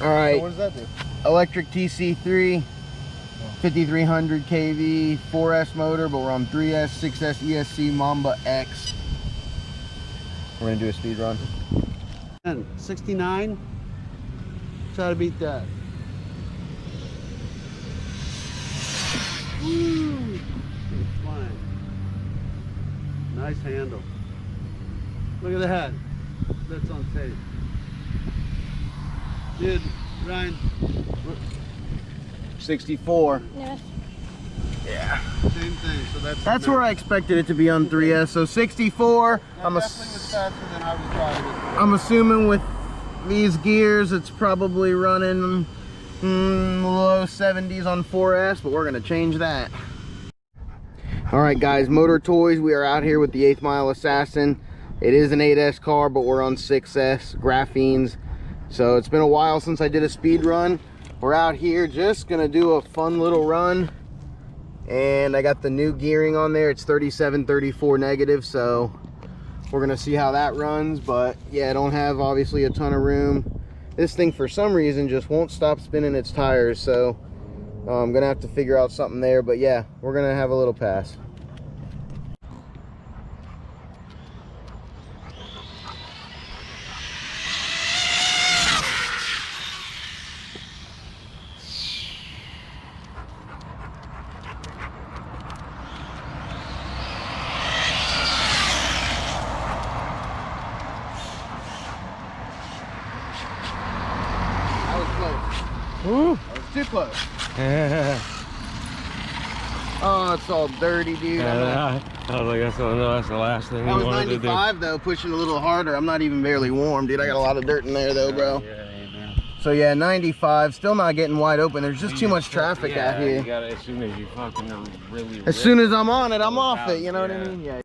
All right. So what does that do? Electric TC3, 5300 kV, 4S motor, but we're on 3S, 6S ESC Mamba X. We're gonna do a speed run. 69. Try to beat that. Woo! It's flying. Nice handle. Look at the head. That's on tape. Dude, Ryan. 64. Yeah. Yeah. Same thing. So That's where I expected it to be on 3S. So 64. That definitely was faster than I was driving. I'm assuming with these gears, it's probably running low 70s on 4S, but we're gonna change that. All right, guys, Motor Toys. We are out here with the 8th Mile Assassin. It is an 8S car, but we're on 6S Graphenes. So it's been a while since I did a speed run. We're out here just gonna do a fun little run. And I got the new gearing on there. It's 37-34 negative, so we're gonna see how that runs. But yeah, I don't have obviously a ton of room. This thing for some reason just won't stop spinning its tires, so I'm gonna have to figure out something there. But yeah, we're gonna have a little pass. Woo. That was too close. Oh, it's all dirty, dude. Yeah, I was like, that's the last thing. That was 95 though, pushing a little harder. I'm not even barely warm, dude. I got a lot of dirt in there though, bro. Yeah. So yeah, 95. Still not getting wide open. There's just too much traffic out here. You gotta, as soon as you fucking really. As soon as I'm on it, I'm off it. You know what I mean? Yeah.